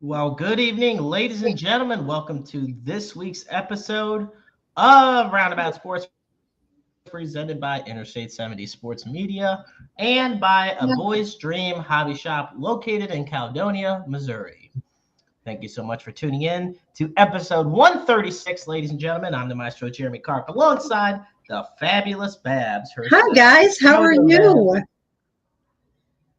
Well, good evening, ladies and gentlemen. Welcome to this week's episode of Roundabout Sports, presented by Interstate 70 Sports Media and by A Boy's Dream Hobby Shop located in Caledonia, Missouri. Thank you so much for tuning in to episode 136, ladies and gentlemen. I'm the Maestro, Jeremy Karp, alongside the fabulous Babs herself. Hi, guys. How are you?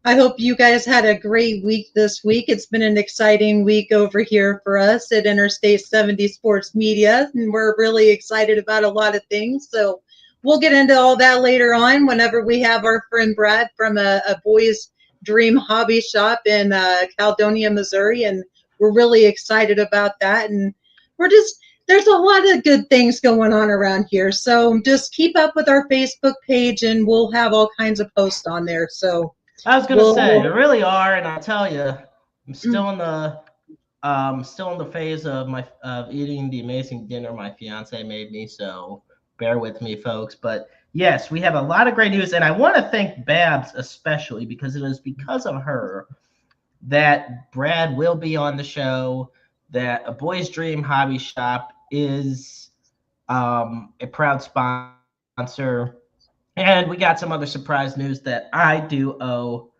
I hope you guys had a great week this week. It's been an exciting week over here for us at Interstate 70 Sports Media, and we're really excited about a lot of things. So we'll get into all that later on whenever we have our friend Brad from a Boy's Dream Hobby Shop in Caledonia, Missouri, and we're really excited about that. And there's a lot of good things going on around here. So just keep up with our Facebook page, and we'll have all kinds of posts on there. So I was gonna say there really are, and I'll tell you, I'm still in the phase of eating the amazing dinner my fiance made me. So bear with me, folks. But yes, we have a lot of great news, and I want to thank Babs especially because it is because of her that Brad will be on the show. That A Boy's Dream Hobby Shop is a proud sponsor. And we got some other surprise news that I do owe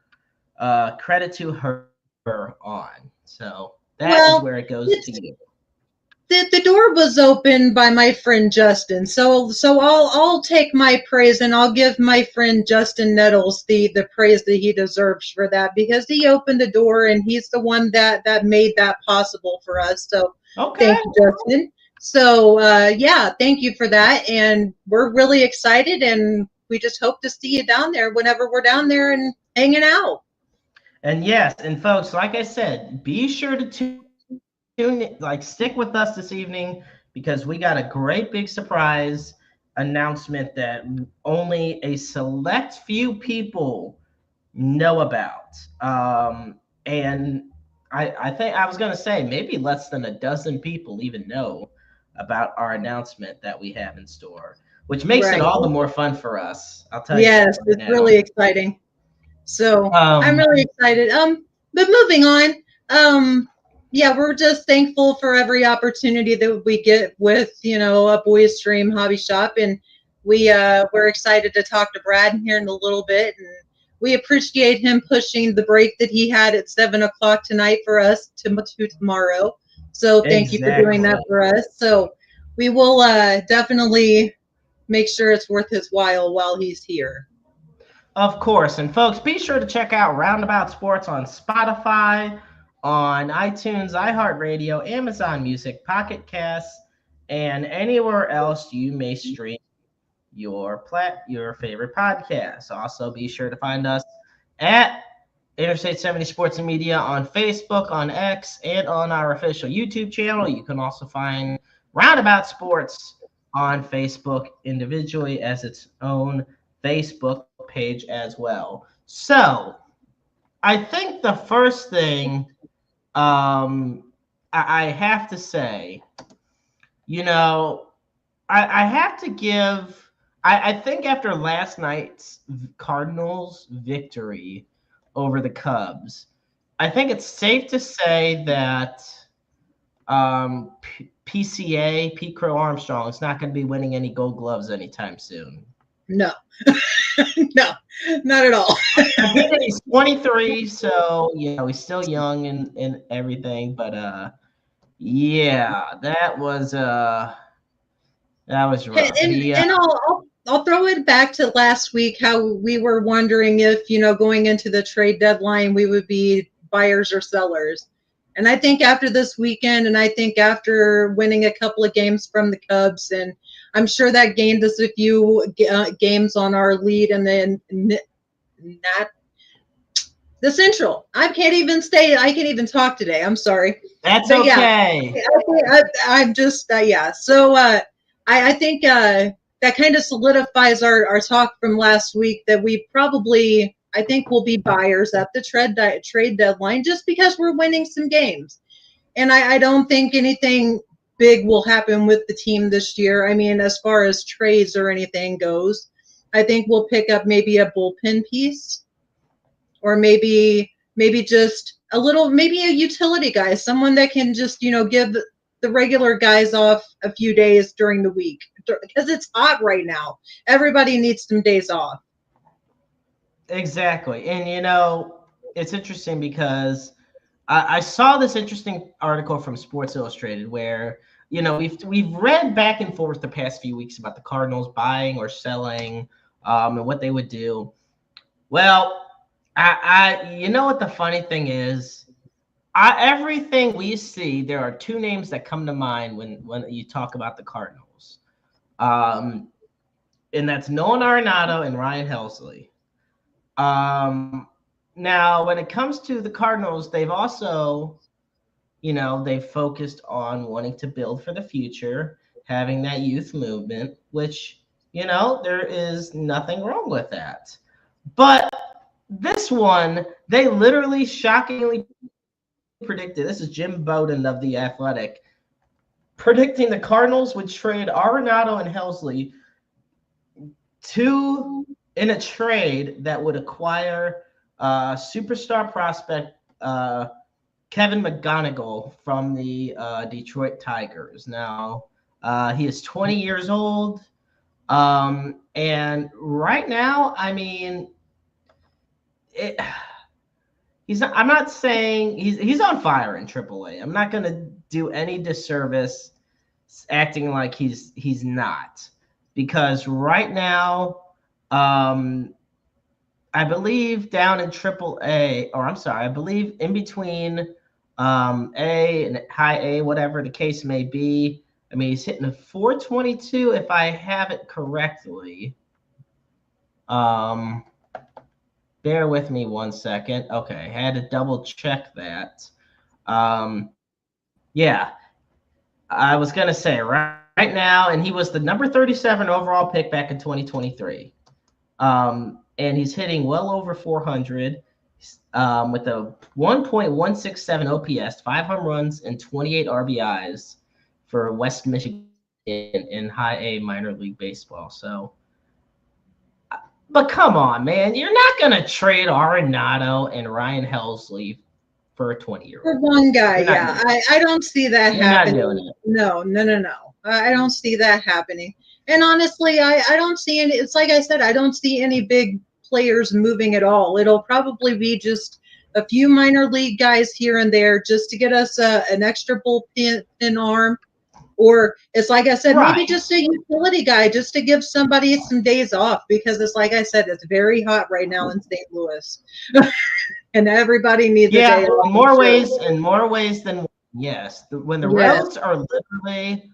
credit to her on. So that is where it goes to you. The door was opened by my friend Justin. So I'll take my praise, and I'll give my friend Justin Nettles the praise that he deserves for that, because he opened the door and he's the one that made that possible for us. So Thank you, Justin. So thank you for that. And we're really excited, and we just hope to see you down there whenever we're down there and hanging out. And yes, and folks, like I said, be sure to stick with us this evening, because we got a great big surprise announcement that only a select few people know about. And I think I was going to say maybe less than a dozen people even know about our announcement that we have in store, which makes it all the more fun for us. I'll tell you. Yes, it's really exciting. So I'm really excited. But moving on, we're just thankful for every opportunity that we get with, A Boy's Dream Hobby Shop, and we're excited to talk to Brad here in a little bit, and we appreciate him pushing the break that he had at 7:00 tonight for us to tomorrow. So thank you for doing that for us. So we will definitely make sure it's worth his while he's here. Of course. And folks, be sure to check out Roundabout Sports on Spotify, on iTunes, iHeartRadio, Amazon Music, Pocket Casts, and anywhere else you may stream your favorite podcast. Also, be sure to find us at Interstate 70 Sports and Media on Facebook, on X, and on our official YouTube channel. You can also find Roundabout Sports on Facebook individually as its own Facebook page as well. So I think the first thing I have to say, I have to give, I think after last night's Cardinals victory over the Cubs, I think it's safe to say that PCA, Pete Crow Armstrong, is not going to be winning any Gold Gloves anytime soon. No, no, not at all. I think he's 23, so he's still young and everything. But that was rough. And I'll throw it back to last week, how we were wondering if going into the trade deadline we would be buyers or sellers. And I think after this weekend, and I think after winning a couple of games from the Cubs, and I'm sure that gained us a few games on our lead, and then The Central. I can't even talk today. I'm sorry. That's But okay. I'm just yeah. So I think that kind of solidifies our talk from last week that we probably, I think, will be buyers at the trade deadline just because we're winning some games. And I don't think anything big will happen with the team this year. I mean, as far as trades or anything goes, I think we'll pick up maybe a bullpen piece, or maybe just maybe a utility guy, someone that can just, give the regular guys off a few days during the week because it's hot right now. Everybody needs some days off. Exactly. And it's interesting because I saw this interesting article from Sports Illustrated where we've read back and forth the past few weeks about the Cardinals buying or selling, and what they would do. Well, you know what the funny thing is? Everything we see, there are two names that come to mind when you talk about the Cardinals, and that's Nolan Arenado and Ryan Helsley. Now, when it comes to the Cardinals, they've also, they've focused on wanting to build for the future, having that youth movement, which, there is nothing wrong with that. But this one, they literally shockingly predicted. This is Jim Bowden of The Athletic, predicting the Cardinals would trade Arenado and Helsley in a trade that would acquire superstar prospect Kevin McGonigal from the Detroit Tigers. Now, he is 20 years old. And right now, I mean, I'm not saying he's on fire in AAA. I'm not going to do any disservice acting like he's not, because right now, I believe down in AAA, or I'm sorry, I believe in between A and high A, whatever the case may be. I mean, he's hitting a 422 if I have it correctly. Bear with me 1 second. Okay, I had to double check that. Yeah, I was going to say right now, and he was the number 37 overall pick back in 2023. And he's hitting well over 400 with a 1.167 OPS, 5 home runs, and 28 RBIs for West Michigan in high A minor league baseball. So, but come on, man. You're not going to trade Arenado and Ryan Helsley for a 20-year-old. For one guy, yeah. I don't see that happening. Not doing it. No. I don't see that happening. And honestly, I don't see any. It's like I said, I don't see any big players moving at all. It'll probably be just a few minor league guys here and there just to get us an extra bullpen arm. Or it's like I said, maybe just a utility guy just to give somebody some days off, because it's like I said, it's very hot right now in St. Louis. And everybody needs a day off. In more ways than one. Yes. When the roads are literally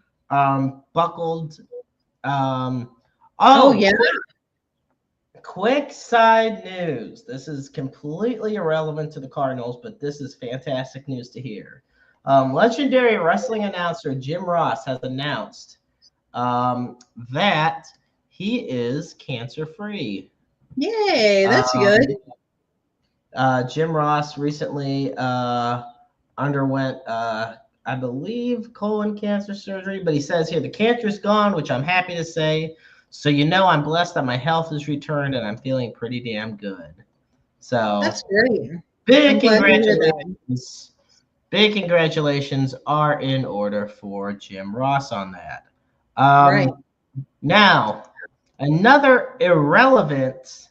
buckled. Yeah. Quick side news. This is completely irrelevant to the Cardinals, but this is fantastic news to hear. Legendary wrestling announcer Jim Ross has announced that he is cancer-free. Yay, that's good. Jim Ross recently underwent, I believe, colon cancer surgery, but he says here the cancer is gone, which I'm happy to say. So I'm blessed that my health has returned and I'm feeling pretty damn good. So that's great. Big congratulations. Big congratulations are in order for Jim Ross on that. Right. Now, another irrelevant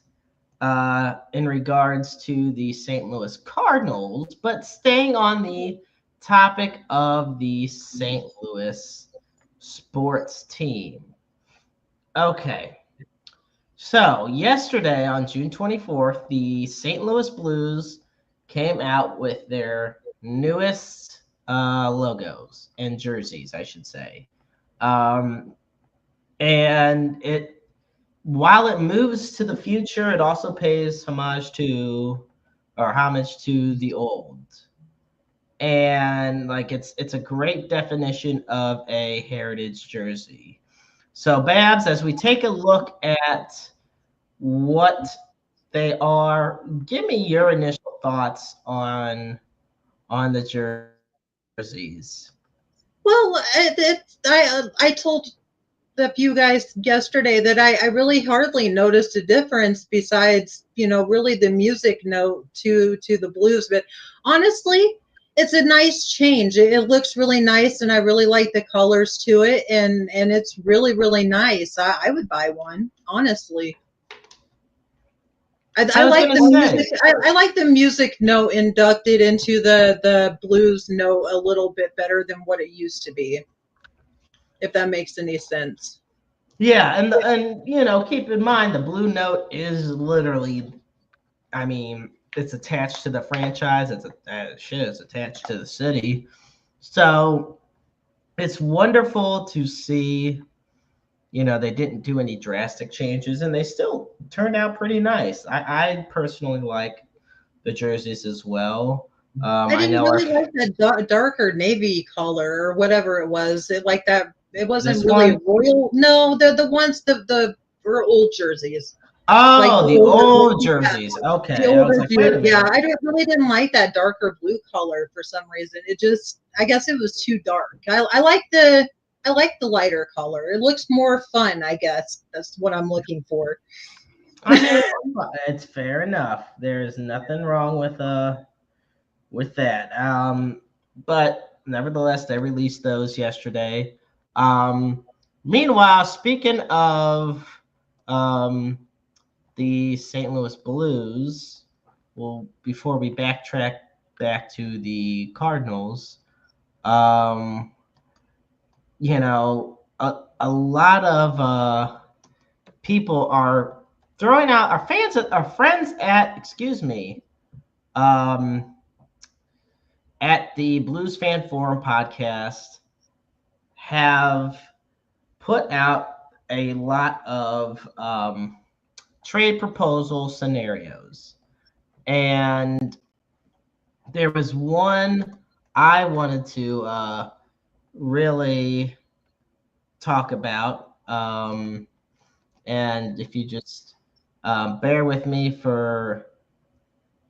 in regards to the St. Louis Cardinals, but staying on the topic of the St. Louis sports team. Okay. So yesterday on June 24th, the St. Louis Blues came out with their newest logos and jerseys, I should say. And while it moves to the future, it also pays homage to or homage to the old. And like it's a great definition of a heritage jersey. So Babs, as we take a look at what they are, give me your initial thoughts on the jerseys. Well, I told you guys yesterday that I really hardly noticed a difference besides, really the music note to the blues. But honestly, it's a nice change. It looks really nice, and I really like the colors to it, and it's really, really nice. I would buy one, honestly. I I was like gonna the music. say, I like the music note inducted into the blues note a little bit better than what it used to be, if that makes any sense. yeah, and keep in mind the blue note is literally, I mean, it's attached to the franchise. It's attached to the city. So it's wonderful to see. They didn't do any drastic changes, and they still turned out pretty nice. I personally like the jerseys as well. I I didn't know our really like that darker navy color or whatever it was. It like that. It wasn't this really one. a royal. No, the ones the old jerseys, like Oh, the the older, old yeah, jerseys. the Okay, I was older like, wait a Yeah, minute. really didn't like that darker blue color for some reason. It just, I guess it was too dark. I like the lighter color. It looks more fun. I guess that's what I'm looking for. I mean, it's fair enough. There's nothing wrong with that. But nevertheless, they released those yesterday. Um, Meanwhile, speaking of um, the St. Louis Blues, well, before we backtrack back to the Cardinals, um, a lot of people are throwing out our friends at um, at the Blues Fan Forum podcast have put out a lot of trade proposal scenarios. And there was one I wanted to really talk about. And if you just bear with me for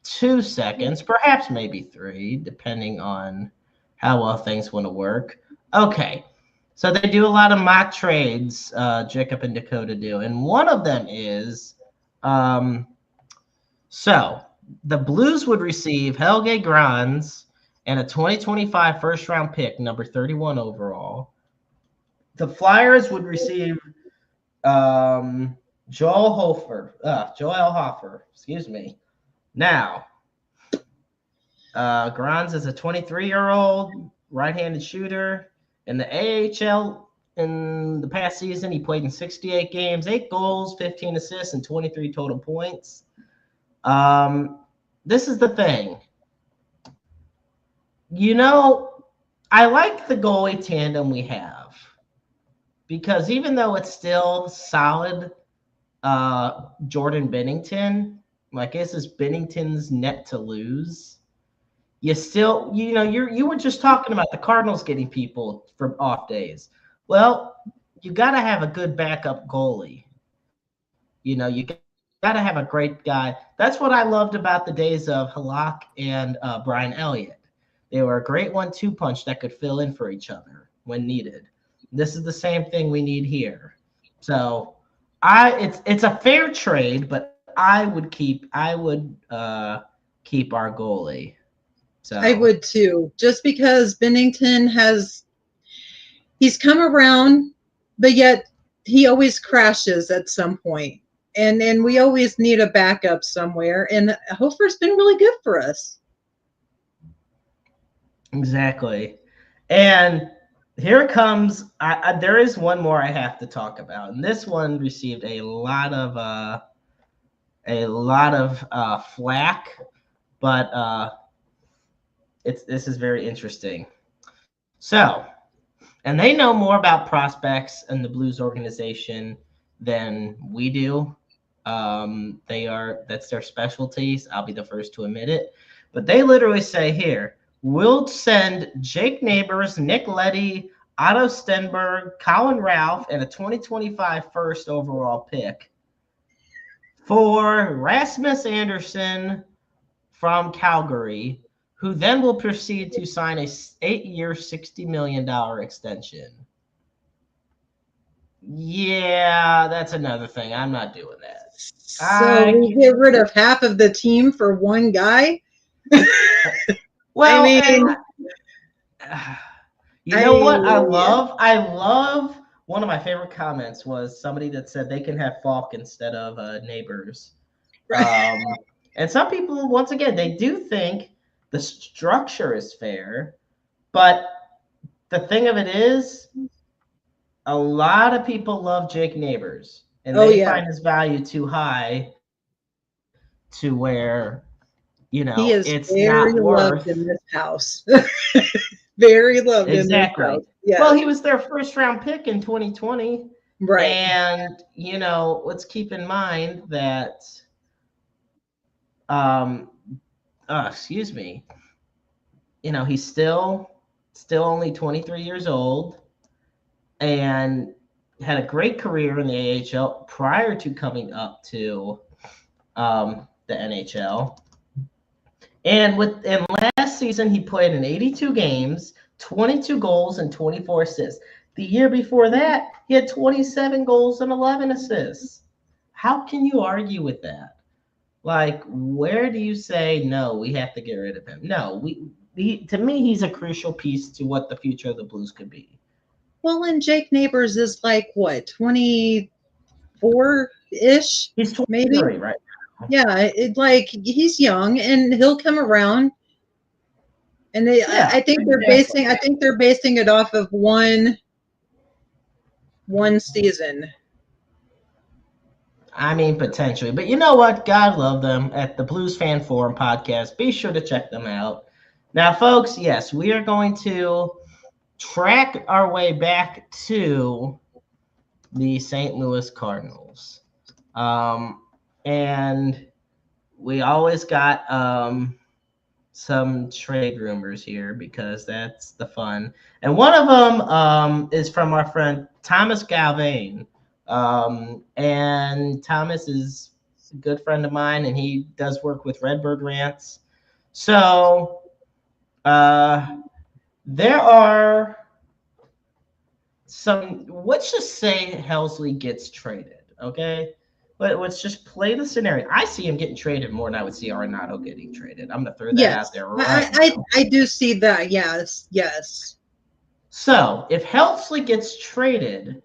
2 seconds, perhaps maybe three, depending on how well things want to work. Okay. So they do a lot of mock trades, Jacob and Dakota do. And one of them is um, so the Blues would receive Helge Grans and a 2025 first round pick, number 31 overall. The Flyers would receive um, Joel Hofer, excuse me. Now, Grans is a 23-year-old right-handed shooter. In the AHL in the past season, he played in 68 games, 8 goals, 15 assists, and 23 total points. This is the thing. I like the goalie tandem we have because even though it's still solid, Jordan Bennington, like this is Bennington's net to lose. You still, you were just talking about the Cardinals getting people from off days. Well, you got to have a good backup goalie. You got to have a great guy. That's what I loved about the days of Halak and Brian Elliott. They were a great 1-2 punch that could fill in for each other when needed. This is the same thing we need here. So it's a fair trade, but I would keep our goalie. I So would too, just because Bennington he's come around, but yet he always crashes at some point. And we always need a backup somewhere. And Hofer's been really good for us. exactly. And here comes there is one more I have to talk about. And this one received a lot of flack, but this is very interesting. So, and they know more about prospects and the Blues organization than we do. That's their specialties. I'll be the first to admit it. But they literally say here, we'll send Jake Neighbors, Nick Leddy, Otto Stenberg, Colin Ralph, and a 2025 first overall pick for Rasmus Anderson from Calgary, who then will proceed to sign a 8-year, $60 million extension. Yeah, that's another thing. I'm not doing that. So we get rid of half of the team for one guy? Well, I mean, you know what? I love one of my favorite comments was somebody that said they can have Falk instead of Neighbors. Right. And some people, once again, they do think the structure is fair, but the thing of it is, a lot of people love Jake Neighbors, and they find his value too high to where, he is it's very not worth. Loved in this house. Very loved Exactly. in this house. Yes. Well, he was their first round pick in 2020. Right. And, let's keep in mind that, excuse me, he's still only 23 years old and had a great career in the AHL prior to coming up to the NHL. And last season, he played in 82 games, 22 goals, and 24 assists. The year before that, he had 27 goals and 11 assists. How can you argue with that? Like, where do you say, no, we have to get rid of him? No, to me, he's a crucial piece to what the future of the Blues could be. Well, and Jake Neighbors is like, what, 24-ish? He's 23, maybe? Right? Yeah, he's young, and he'll come around. And I think they're basing it off of one season. I mean, potentially. But you know what? God love them at the Blues Fan Forum podcast. Be sure to check them out. Now, folks, yes, we are going to track our way back to the St. Louis Cardinals. And we always got some trade rumors here because that's the fun. And one of them is from our friend Thomas Galvane. And Thomas is a good friend of mine, and he does work with Redbird Rants. So there are some, let's just say Helsley gets traded, okay? But let's just play the scenario. I see him getting traded more than I would see Arenado getting traded. I'm going to throw that out there right now. I do see that, yes. So if Helsley gets traded,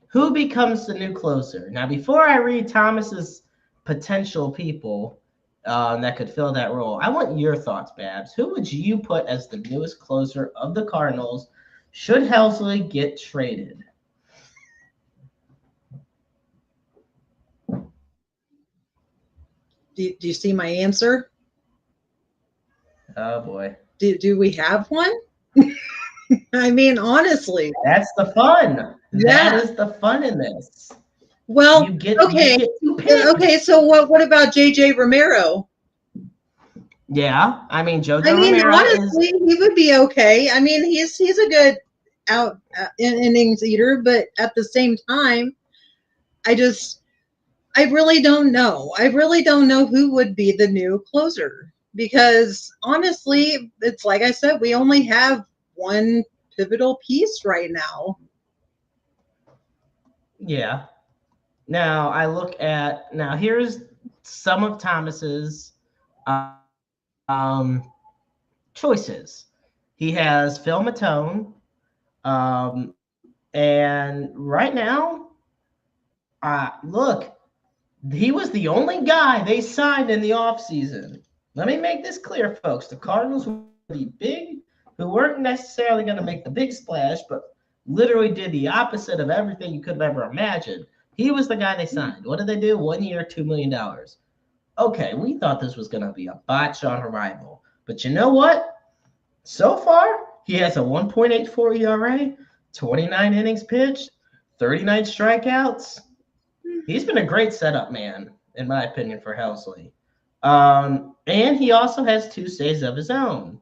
who becomes the new closer? Now, before I read Thomas's potential people that could fill that role, I want your thoughts, Babs. Who would you put as the newest closer of the Cardinals should Helsley get traded? Do you see my answer? Oh, boy. Do we have one? I mean, honestly. That's the fun. Yeah. That is the fun in this. Well, okay, so what about JJ Romero? Yeah, I mean, Romero honestly, he would be okay. I mean, he's a good innings eater, but at the same time, I really don't know. I really don't know who would be the new closer because honestly, it's like I said, we only have one pivotal piece right now. Yeah. Now I look at here's some of Thomas's choices. He has Phil Matone, and right now, look, he was the only guy they signed in the offseason. Let me make this clear, folks. The Cardinals were the big, who weren't necessarily going to make the big splash, but literally did the opposite of everything you could have ever imagined. He was the guy they signed. What did they do? 1 year, $2 million. Okay, we thought this was going to be a botch on arrival. But you know what? So far, he has a 1.84 ERA, 29 innings pitched, 39 strikeouts. He's been a great setup man, in my opinion, for Helsley. And he also has 2 saves of his own.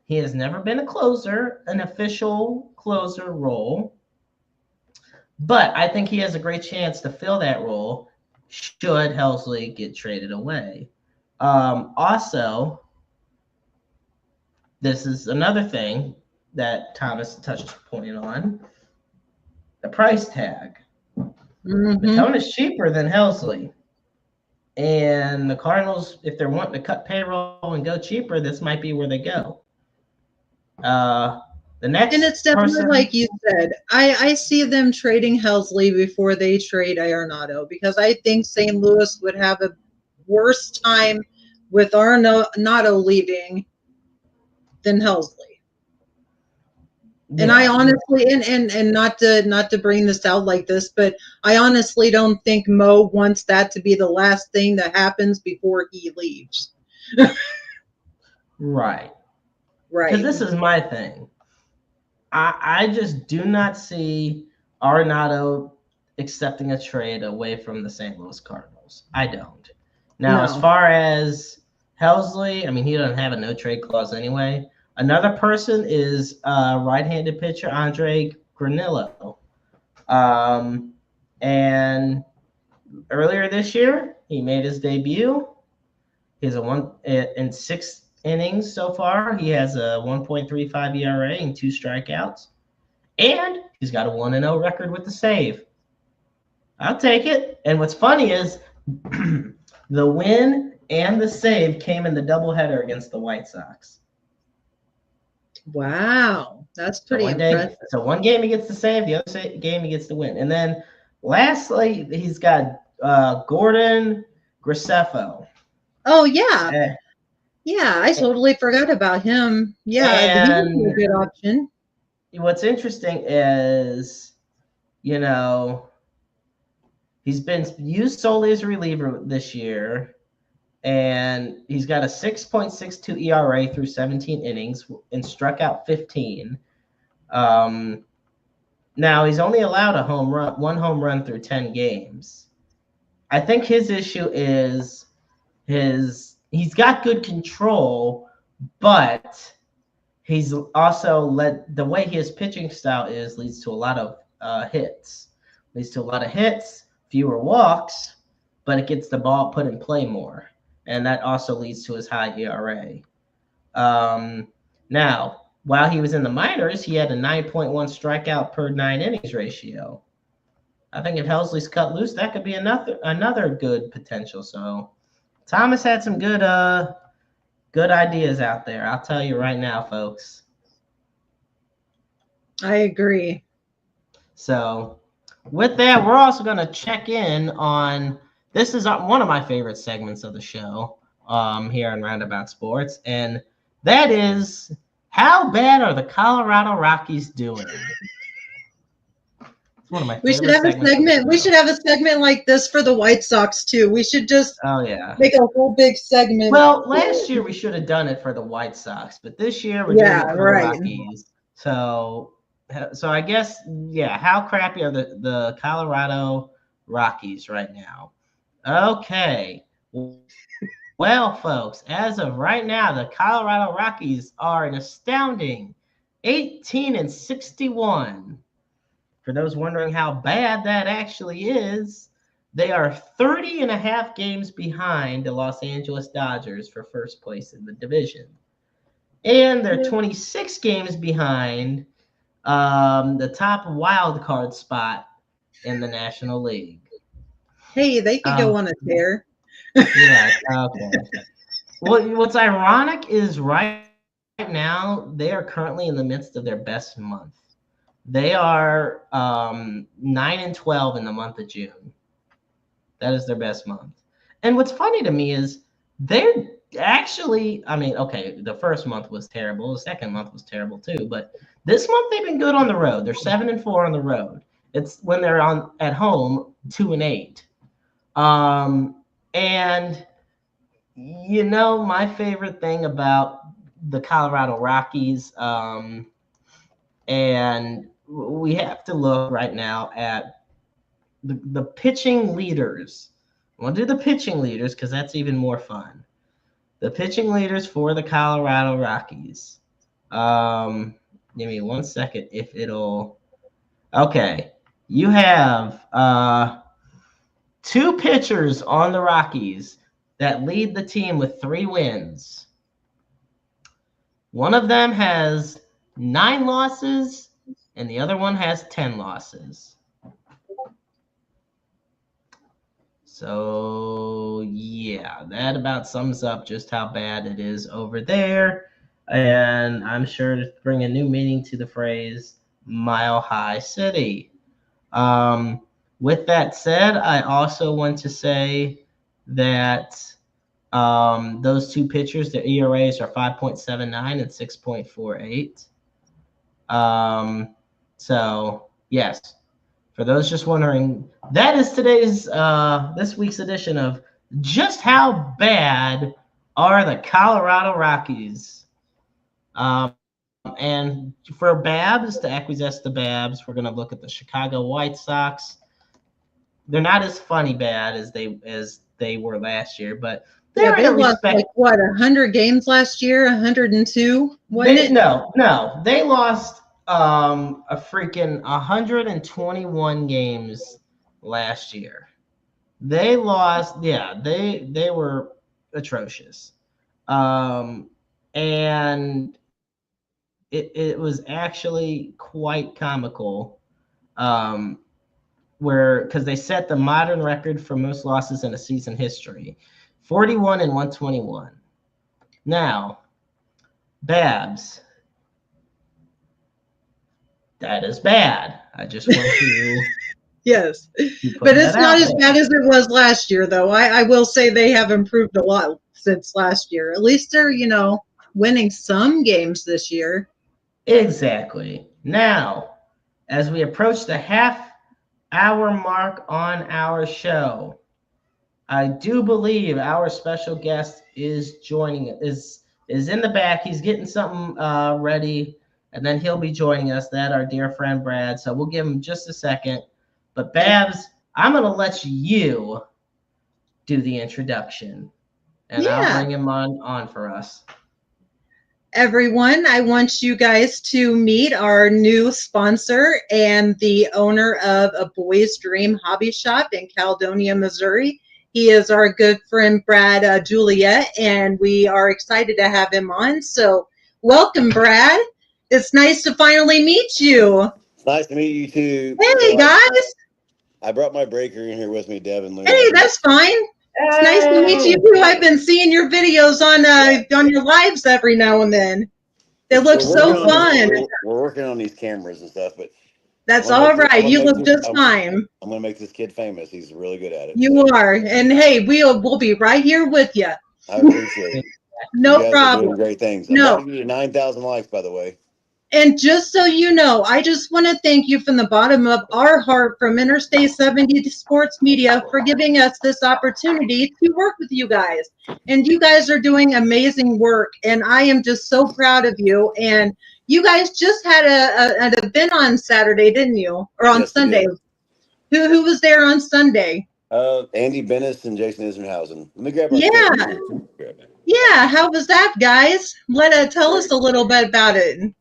He has never been a closer, an official closer role, but I think he has a great chance to fill that role should Helsley get traded away. Also, this is another thing that Thomas touched point on, the price tag. Matone is cheaper than Helsley. And the Cardinals, if they're wanting to cut payroll and go cheaper, this might be where they go. The next and it's definitely like you said. I see them trading Helsley before they trade Arenado, because I think St. Louis would have a worse time with Arenado leaving than Helsley. Yeah. And I honestly, and not to bring this out like this, but I honestly don't think Mo wants that to be the last thing that happens before he leaves. Right. Right. Because this is my thing. I just do not see Arenado accepting a trade away from the St. Louis Cardinals. I don't. Now, as far as Helsley, I mean, he doesn't have a no-trade clause anyway. Another person is right-handed pitcher Andre Granillo. And earlier this year, he made his debut. He has in 6 innings so far. He has a 1.35 ERA and 2 strikeouts. And he's got a 1-0 record with the save. I'll take it. And what's funny is the win and the save came in the doubleheader against the White Sox. Wow, that's pretty impressive. So one game he gets the save, the other game he gets the win. And then lastly, he's got Gordon Graceffo. Oh, yeah. Yeah, I totally forgot about him. Yeah, he's a good option. What's interesting is, he's been used solely as a reliever this year, and he's got a 6.62 ERA through 17 innings and struck out 15. Now, he's only allowed one home run through 10 games. I think his issue is he's got good control, but he's also the way his pitching style leads to a lot of hits. Leads to a lot of hits, fewer walks, but it gets the ball put in play more. And that also leads to his high ERA. Now, while he was in the minors, he had a 9.1 strikeout per 9 innings ratio. I think if Helsley's cut loose, that could be another good potential. So Thomas had some good ideas out there. I'll tell you right now, folks. I agree. So with that, we're also going to check in on, this is one of my favorite segments of the show here on Roundabout Sports, and that is, how bad are the Colorado Rockies doing? It's one of my favorite segments. We should have a segment like this for the White Sox too. We should just make a whole big segment. Well, last year we should have done it for the White Sox, but this year we're doing it for the Rockies. So I guess, how crappy are the Colorado Rockies right now? Okay. Well, folks, as of right now, the Colorado Rockies are an astounding 18-61. For those wondering how bad that actually is, they are 30.5 games behind the Los Angeles Dodgers for first place in the division. And they're 26 games behind the top wild card spot in the National League. Hey, they could go on a tear. Yeah, okay. What's ironic is right now they are currently in the midst of their best month. They are 9-12 in the month of June. That is their best month. And what's funny to me is they're actually, the first month was terrible. The second month was terrible too. But this month they've been good on the road. They're 7-4 on the road. It's when they're at home 2-8. And my favorite thing about the Colorado Rockies, and we have to look right now at the pitching leaders. We'll do the pitching leaders because that's even more fun. The pitching leaders for the Colorado Rockies. Give me 1 second if it'll. Okay, you have 2 pitchers on the Rockies that lead the team with 3 wins. One of them has 9 losses, and the other one has 10 losses. So, yeah, that about sums up just how bad it is over there. And I'm sure to bring a new meaning to the phrase Mile High City. With that said, I also want to say that those 2 pitchers, their ERAs are 5.79 and 6.48. So, yes. For those just wondering, that is today's this week's edition of Just How Bad Are the Colorado Rockies? And for Babs, to acquiesce to Babs, we're going to look at the Chicago White Sox. They're not as funny bad as they were last year, but they lost like what 100 games last year, 102. No, they lost a freaking 121 games last year. They lost, they were atrocious. And it was actually quite comical. Because they set the modern record for most losses in a season history, 41 and 121. Now, Babs, that is bad. I just want to. Yes, but it's not as bad as it was last year, though. I will say they have improved a lot since last year. At least they're, winning some games this year. Exactly. Now, as we approach the half-hour mark on our show, I do believe our special guest is joining, is in the back. He's getting something ready, and then he'll be joining us. That our dear friend Brad. So we'll give him just a second. But Babs, I'm going to let you do the introduction, and I'll bring him on for us. Everyone, I want you guys to meet our new sponsor and the owner of A Boy's Dream Hobby Shop in Caledonia, Missouri. He is our good friend, Brad Juliette, and we are excited to have him on. So welcome, Brad. It's nice to finally meet you. It's nice to meet you, too. Hey, guys. I brought my breaker in here with me, Devin. Hey, that's fine. It's nice to meet you, too. I've been seeing your videos on your lives every now and then. They look so fun. We're working on these cameras and stuff, but that's all right. You look just fine. I'm going to make this kid famous. He's really good at it. You are. And hey, we'll be right here with you. I appreciate it. No problem. Doing great things. No. I'm about to get 9,000 likes, by the way. And just so you know, I just want to thank you from the bottom of our heart from Interstate 70 Sports Media for giving us this opportunity to work with you guys. And you guys are doing amazing work, and I am just so proud of you. And you guys just had an event on Saturday, didn't you? Or on Sunday? Who was there on Sunday? Andy Bennis and Jason Isringhausen. Let me grab my Yeah, how was that, guys? Tell us a little bit about it.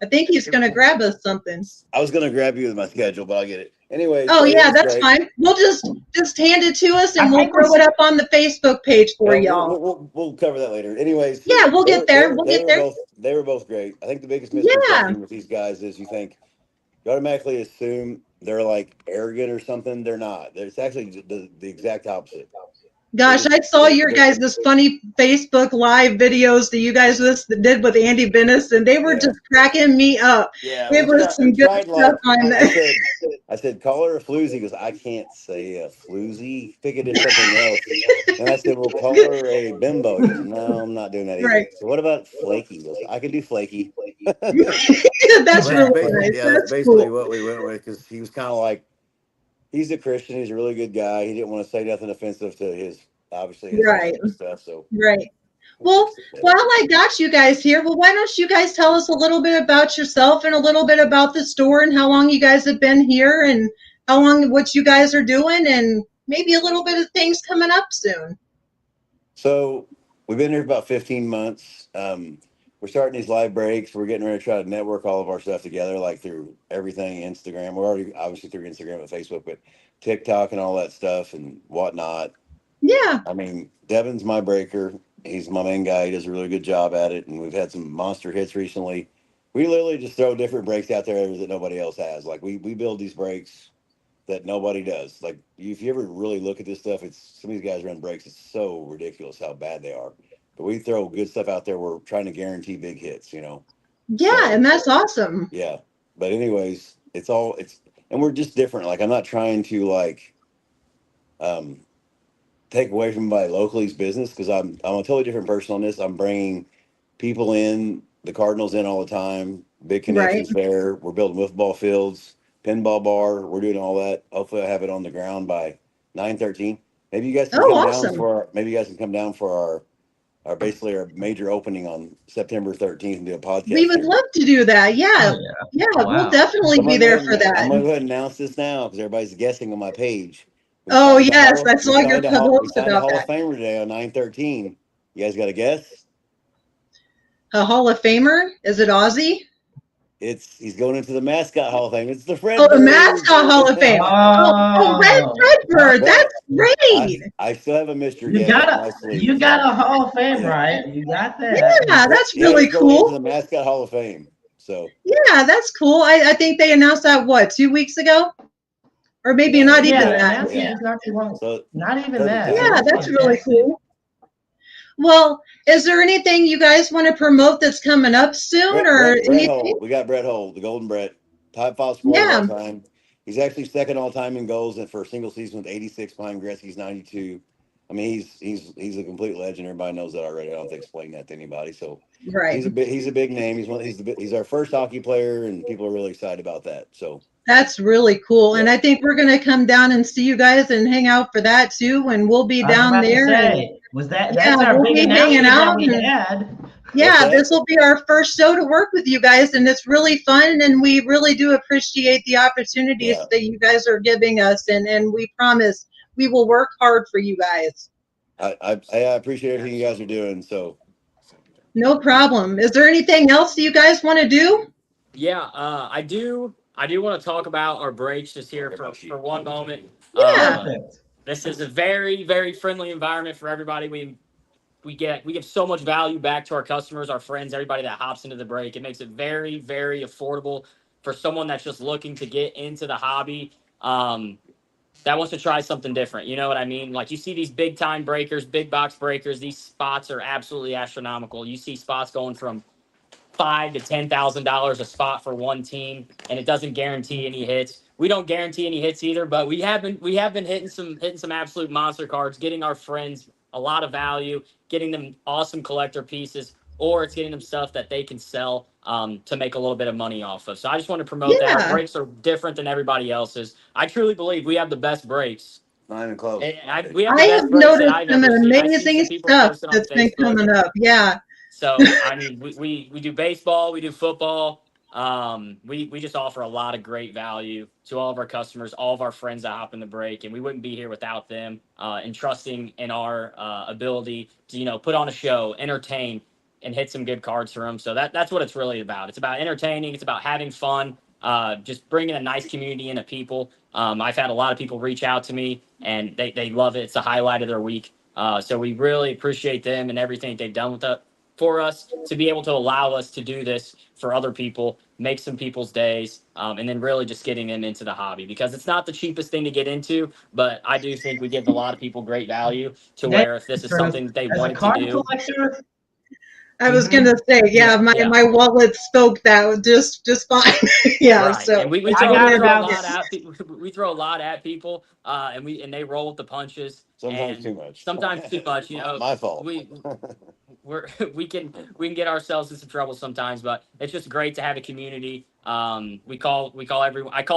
I think he's going to grab us something. I was going to grab you with my schedule, but I'll get it. Anyway. Oh, yeah, that's fine. We'll just hand it to us, and we'll throw it up on the Facebook page for y'all. We'll cover that later. Anyways. Yeah, we'll get there. They were both great. I think the biggest misconception with these guys is you automatically assume they're like arrogant or something. They're not. It's actually the exact opposite. Gosh, I saw your guys' funny Facebook Live videos that you guys did with Andy Bennis, and they were just cracking me up. Yeah, it was some good stuff on that. I said, call her a floozy. He goes, I can't say a floozy. Think it is something else. And I said, well, call her a bimbo. He goes, no, I'm not doing that either. Right. So what about flaky? He goes, I can do flaky. That's really nice. Yeah, that's basically what we went with, because he was kind of like, he's a Christian. He's a really good guy. He didn't want to say nothing offensive to his stuff. So Well, I got you guys here. Well, why don't you guys tell us a little bit about yourself and a little bit about the store and how long you guys have been here, and what you guys are doing, and maybe a little bit of things coming up soon. So we've been here about 15 months. We're starting these live breaks. We're getting ready to try to network all of our stuff together, like through everything, Instagram. We're already obviously through Instagram and Facebook, but TikTok and all that stuff and whatnot. Yeah. I mean, Devin's my breaker. He's my main guy. He does a really good job at it. And we've had some monster hits recently. We literally just throw different breaks out there that nobody else has. Like we build these breaks that nobody does. Like if you ever really look at this stuff, it's some of these guys run breaks. It's so ridiculous how bad they are. But we throw good stuff out there. We're trying to guarantee big hits, Yeah, So, and that's awesome. yeah. But anyways, and we're just different. Like I'm not trying to take away from my locally's business because I'm a totally different person on this. I'm bringing people in, the Cardinals in all the time, big connections there. We're building wiffle fields, pinball bar. We're doing all that. Hopefully, I have it on the ground by 9/13. Maybe you guys can come awesome. down maybe you guys can come down for our basically our major opening on September 13th and do a podcast. We would love to do that. Yeah. Wow. We'll definitely be there for that. I'm gonna go ahead and announce this now because everybody's guessing on my page. Yes, I saw your post about that. Hall of Famer today on 9/13. You guys got a guess? A Hall of Famer? Is it Ozzy? He's going into the mascot Hall of Fame. It's the Fred. Oh, the mascot Hall of Fame. Redbird. That's great. I still have a mystery. You got a Hall of Fame, right? You got that. Yeah, that's really cool. Into the mascot Hall of Fame. So yeah, that's cool. I think they announced that 2 weeks ago, or maybe not even that. Not even that. Yeah, that's really cool. Well, is there anything you guys want to promote that's coming up soon, or anything? We got Brett Hull, the Golden Brett, top 5 scorer of all time. He's actually second all time in goals, and for a single season with 86 behind Gretzky's 92. I mean, he's a complete legend. Everybody knows that already. I don't have to explain that to anybody. So he's a big name. He's our first hockey player, and people are really excited about that. So that's really cool. And I think we're going to come down and see you guys and hang out for that too. And we'll be down there. That's our big announcement that we had. Yeah, this will be our first show to work with you guys, and it's really fun, and we really do appreciate the opportunities that you guys are giving us, and we promise we will work hard for you guys. I appreciate everything you guys are doing. So no problem. Is there anything else you guys want to do? Yeah, I do want to talk about our breaks just here for one moment. Yeah. This is a very, very friendly environment for everybody. We give so much value back to our customers, our friends, everybody that hops into the break. It makes it very, very affordable for someone that's just looking to get into the hobby, that wants to try something different. You know what I mean? Like you see these big time breakers, big box breakers, these spots are absolutely astronomical. You see spots going from $5,000 to $10,000 a spot for one team, and it doesn't guarantee any hits. We don't guarantee any hits either, but we have been hitting some absolute monster cards, getting our friends a lot of value, getting them awesome collector pieces, or it's getting them stuff that they can sell to make a little bit of money off of. So I just want to promote that. Our breaks are different than everybody else's. I truly believe we have the best breaks. Not even close. I have noticed some amazing stuff that's been coming up. Yeah. So, I mean, we do baseball, we do football. We just offer a lot of great value to all of our customers, all of our friends that hop in the break, and we wouldn't be here without them and trusting in our ability to, put on a show, entertain, and hit some good cards for them. So that's what it's really about. It's about entertaining. It's about having fun, just bringing a nice community in of people. I've had a lot of people reach out to me, and they love it. It's a highlight of their week. So we really appreciate them and everything they've done with it for us to be able to allow us to do this for other people, make some people's days, and then really just getting them into the hobby, because it's not the cheapest thing to get into, but I do think we give a lot of people great value to where if this is something that they wanted to do. I was gonna say, my wallet spoke that just fine. Right. So and we throw a lot at people, and they roll with the punches. Sometimes too much. Sometimes too much. My fault. We can get ourselves in some trouble sometimes, but it's just great to have a community. I call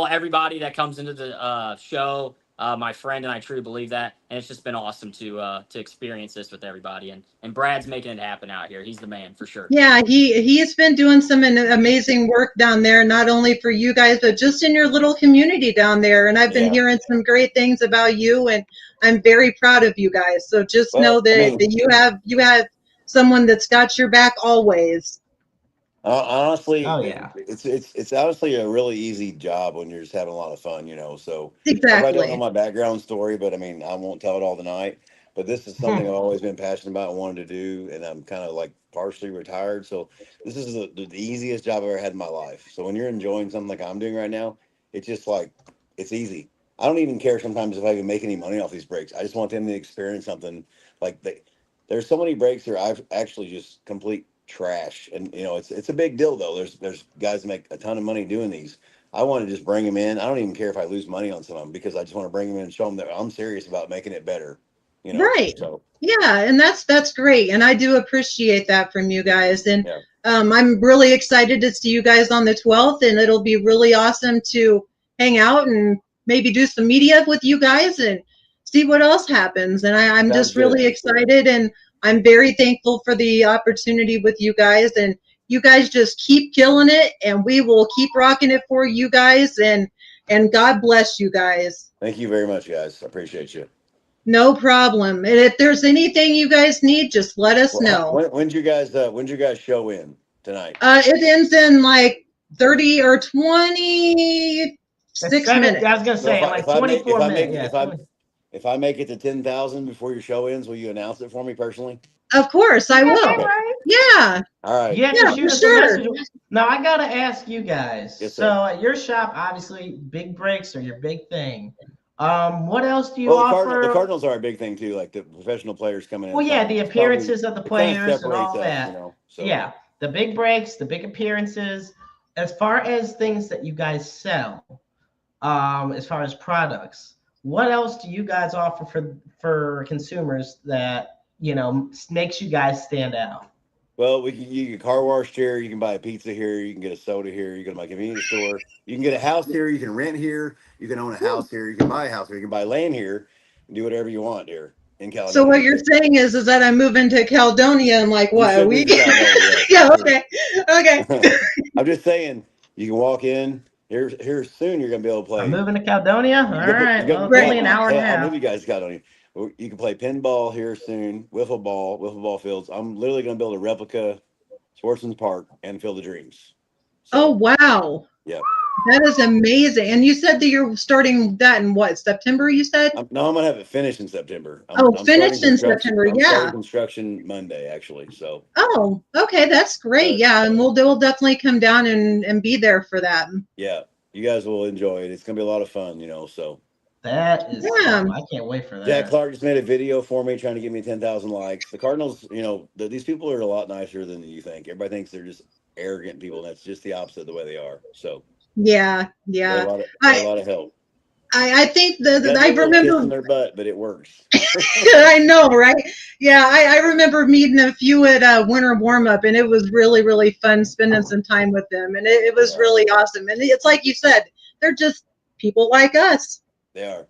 everybody that comes into the show my friend, and I truly believe that. And it's just been awesome to experience this with everybody. And Brad's making it happen out here. He's the man for sure. Yeah, he's been doing some amazing work down there, not only for you guys, but just in your little community down there. And I've been hearing some great things about you, and I'm very proud of you guys. So just know that, that you have someone that's got your back always. Honestly, Oh yeah, it's honestly a really easy job when you're just having a lot of fun, So Exactly. everybody don't know my background story, but I mean, I won't tell it all tonight. But this is something I've always been passionate about and wanted to do, and I'm kind of like partially retired. So this is the easiest job I've ever had in my life. So when you're enjoying something like I'm doing right now, it's just like it's easy. I don't even care sometimes if I can make any money off these breaks. I just want them to experience something like there's so many breaks here I've actually just complete trash, and it's a big deal though. There's guys that make a ton of money doing these. I want to just bring them in. I don't even care if I lose money on some of them, because I just want to bring them in and show them that I'm serious about making it better. Right. So yeah, and that's great, and I do appreciate that from you guys. And yeah. I'm really excited to see you guys on the 12th, and it'll be really awesome to hang out and maybe do some media with you guys and see what else happens. And I'm Sounds just really good. excited, and I'm very thankful for the opportunity with you guys. And you guys just keep killing it, and we will keep rocking it for you guys. And God bless you guys. Thank you very much, guys. I appreciate you. No problem. And if there's anything you guys need, just let us know. When's your guys show in tonight? It ends in like 30 or 26 minutes. I was gonna say like 24 minutes. If I make it to 10,000 before your show ends, will you announce it for me personally? Of course, I will. Okay. Yeah. All right. You have to shoot us a message. Now I gotta ask you guys. Yes, so at your shop, obviously, big breaks are your big thing. What else do you offer? The Cardinals are a big thing too, like the professional players coming in. Well, yeah, the appearances of the players and all us, that. So. Yeah, the big breaks, the big appearances. As far as things that you guys sell, as far as products, what else do you guys offer for consumers that makes you guys stand out? Well, you can car wash here. You can buy a pizza here. You can get a soda here. You can go to my convenience store. You can get a house here. You can rent here. You can own a house here. You can buy a house here. You can buy land here and do whatever you want here in Caledonia. So what you're saying is that I'm moving to Caledonia in like what, a week? Yeah, okay. I'm just saying, you can walk in here soon. You're gonna be able to play. I'm moving to Caledonia. All right, only an hour and a half. I'll move you guys to Caledonia. You can play pinball here soon, wiffle ball fields. I'm literally going to build a replica Sportsman's Park and Field of Dreams. So, oh, wow. Yeah. That is amazing. And you said that you're starting that in what, September, you said? No, I'm going to have it finished in September. I'm finished in September, yeah. Starting construction Monday, actually. So. Oh, okay, that's great. Yeah, and we'll definitely come down and be there for that. Yeah, you guys will enjoy it. It's going to be a lot of fun, so. That is cool. I can't wait for that. Jack Clark just made a video for me trying to get me 10,000 likes. The Cardinals, these people are a lot nicer than you think. Everybody thinks they're just arrogant people. That's just the opposite of the way they are. So yeah. They're a lot of help. I think that I remember kissing their butt, but it works. I know, right? Yeah, I remember meeting a few at winter warm up, and it was really, really fun spending some time with them, and it was really awesome. And it's like you said, they're just people like us. They are.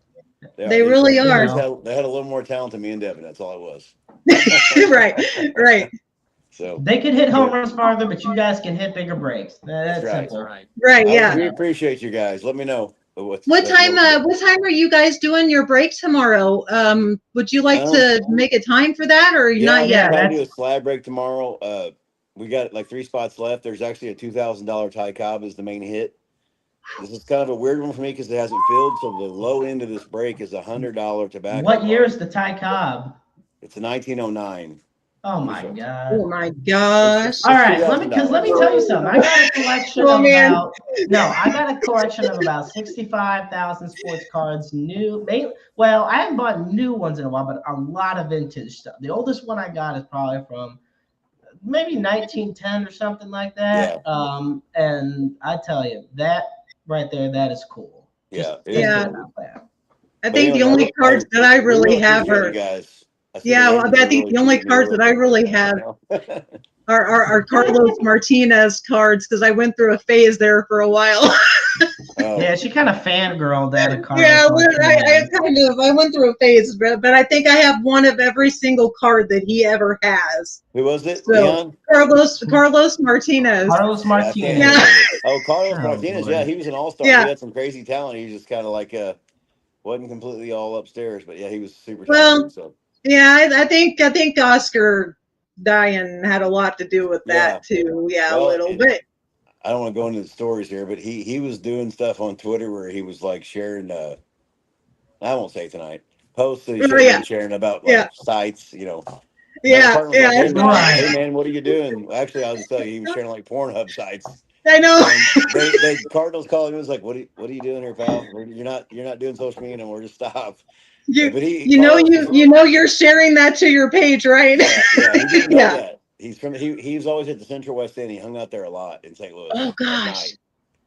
They really are. They had a little more talent than me and Devin. That's all it was. Right. So they could hit home runs farther, but you guys can hit bigger breaks. That's right. Simple. Right. Yeah. We appreciate you guys. Let me know. What time are you guys doing your break tomorrow? Would you like to make a time for that, or not yet? I'll do a slab break tomorrow. We got like 3 spots left. There's actually a $2,000 Thai Cobb is the main hit. This is kind of a weird one for me because it hasn't filled. So the low end of this break is $100 tobacco. What year is the Thai Cobb? It's a 1909. Oh my god! Oh my gosh! All right, let me tell you something. I got a collection I got a collection of about 65,000 sports cards. I haven't bought new ones in a while, but a lot of vintage stuff. The oldest one I got is probably from maybe 1910 or something like that. Yeah. And I tell you that right there, that is cool. Yeah. I think the only cards that I really have are. Yeah, I think the only cards that I really have are Carlos Martinez cards, because I went through a phase there for a while. Yeah, she kind of fangirled that at Carlos. Yeah, I went through a phase, but I think I have one of every single card that he ever has. Who was it? So, Leon? Carlos Martinez. Carlos Martinez. Yeah. Carlos Oh, Martinez. boy. Yeah, he was an all-star. Yeah. He had some crazy talent. He just kind of like wasn't completely all upstairs, but yeah, he was super Well, talented. So yeah, I think Oscar Diane had a lot to do with that too. Yeah, well, a little bit. I don't want to go into the stories here, but he was doing stuff on Twitter where he was like sharing I won't say tonight, posts that he should have been sharing about like sites, you know. Yeah, yeah. Like, hey man, what are you doing? Actually, I'll just tell you, he was sharing like Pornhub sites. I know. And they Cardinals called him. It was like, what are you doing here, pal? You're not doing social media anymore. Just stop. You know you're sharing that to your page, right? Yeah, he didn't know that. He's always at the Central West End. He hung out there a lot in St. Louis. Oh gosh. At night.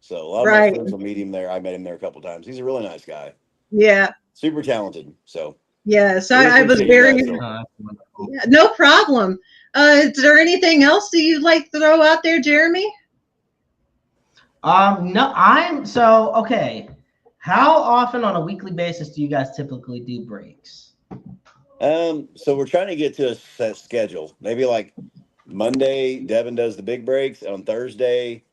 So a lot of my friends will meet him there. I met him there a couple times. He's a really nice guy. Yeah. Super talented. So yes, I was very no problem. Is there anything else that you'd like to throw out there, Jeremy? No, okay. How often on a weekly basis do you guys typically do breaks? So we're trying to get to a set schedule. Maybe like Monday, Devin does the big breaks. On Thursday,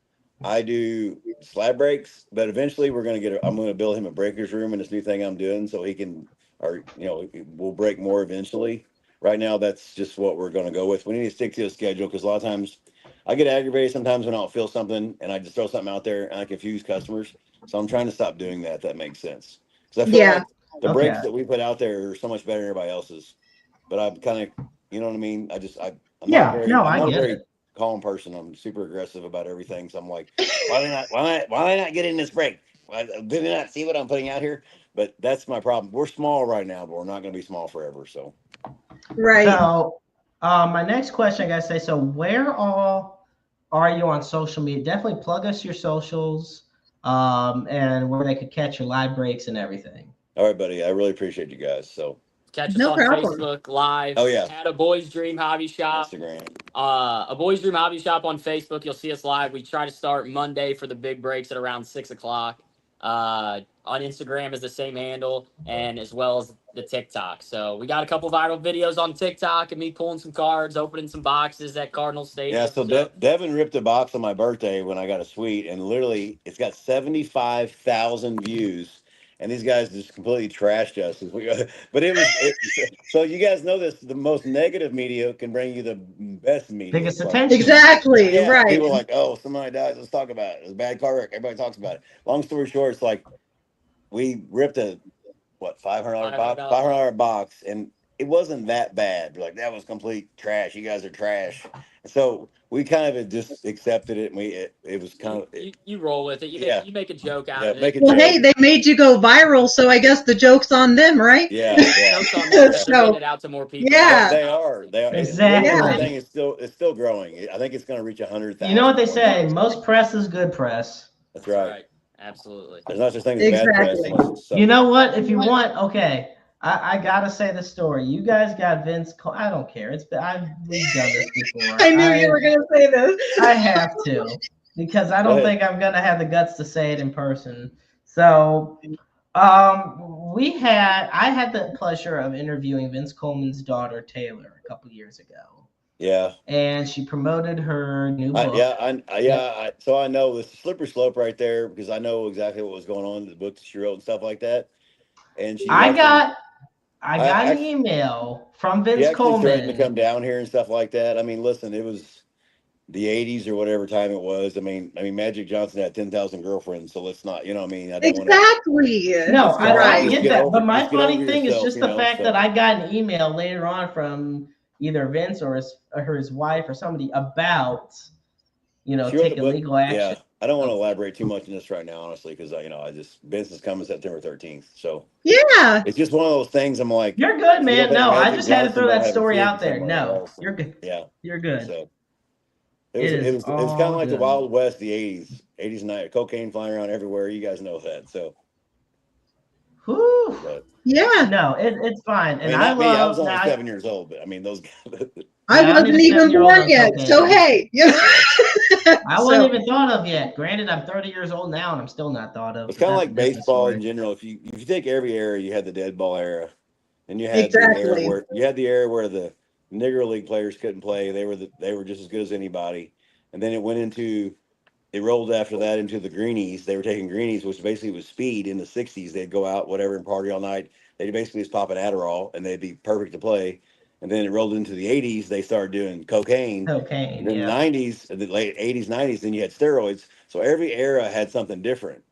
I do slab breaks. But eventually, I'm going to build him a breakers room in this new thing I'm doing, so he can, we'll break more eventually. Right now, that's just what we're going to go with. We need to stick to a schedule because a lot of times I get aggravated sometimes when I don't feel something and I just throw something out there and I confuse customers. So I'm trying to stop doing that. If that makes sense. Because I feel like the breaks that we put out there are so much better than everybody else's. But I'm kind of, you know what I mean? I'm not a very calm person. I'm super aggressive about everything. So I'm like, why not get in this break? Did they not see what I'm putting out here? But that's my problem. We're small right now, but we're not going to be small forever. So. Right. So my next question, I gotta say, so where all are you on social media? Definitely plug us your socials and where they could catch your live breaks and everything. All right, buddy. I really appreciate you guys. So catch us on Facebook Live. Oh yeah. At A Boy's Dream Hobby Shop. Instagram. A Boy's Dream Hobby Shop on Facebook. You'll see us live. We try to start Monday for the big breaks at around 6:00. On Instagram is the same handle, and as well as the TikTok. So we got a couple viral videos on TikTok of me pulling some cards, opening some boxes at Cardinal Stadium. Yeah, so Devin ripped a box on my birthday when I got a suite, and literally it's got 75,000 views. And these guys just completely trashed us. But so you guys know this, the most negative media can bring you the best media. Biggest attention. Exactly, yeah, right. People are like, oh, somebody dies, let's talk about it. It's a bad car wreck, everybody talks about it. Long story short, it's like we ripped a $500 box, and it wasn't that bad. We're like, that was complete trash. You guys are trash. And so we kind of just accepted it, and it was kind of you roll with it. You make a joke out of it. Well, hey, they made you go viral, so I guess the joke's on them, right? Yeah. Joke's on them. So, getting it out to more people. Yeah, they are. Exactly. The thing is still growing. I think it's going to reach 100,000. You know what they say? Most press is good press. That's right. Absolutely. There's not such thing as bad press. You know what? If you want, okay. I gotta say the story. You guys got Vince. I don't care. We've done this before. I knew you were gonna say this. I have to because I don't think I'm gonna have the guts to say it in person. So, I had the pleasure of interviewing Vince Coleman's daughter Taylor a couple years ago. Yeah. And she promoted her new book. So I know it's a slippery slope right there because I know exactly what was going on in the book that she wrote and stuff like that. And I got an email from Vince Coleman. Threatened to come down here and stuff like that. I mean, listen, it was the 80s or whatever time it was. I mean, Magic Johnson had 10,000 girlfriends, so let's not, you know what I mean? I get that. But my funny thing is just the fact that I got an email later on from either Vince or his wife or somebody about, taking legal action. Yeah. I don't want to elaborate too much on this right now, honestly, because Vince is coming September 13th. So yeah, it's just one of those things. I'm like, you're good, man. No, I just had to throw that story out there. No, you're good. Yeah, you're good. So it was kind of like the Wild West, the 80s and 90s, cocaine flying around everywhere. You guys know that. So, yeah, no, it's fine. And I was only 7 years old, but I mean those guys. I wasn't even born yet, so hey, I I wasn't even thought of yet. Granted, I'm 30 years old now, and I'm still not thought of. It's kind of That's a like different baseball in story. general. If you take every era, you had the dead ball era, and you had Exactly. the era where the Negro League players couldn't play. They were just as good as anybody. And then it rolled after that into the greenies. They were taking greenies, which basically was speed in the 60s. They'd go out, whatever, and party all night. They'd basically just pop an Adderall, and they'd be perfect to play. And then it rolled into the 80s. They started doing cocaine. Cocaine, And then yeah. the 90s, the late 80s, 90s, then you had steroids. So every era had something different.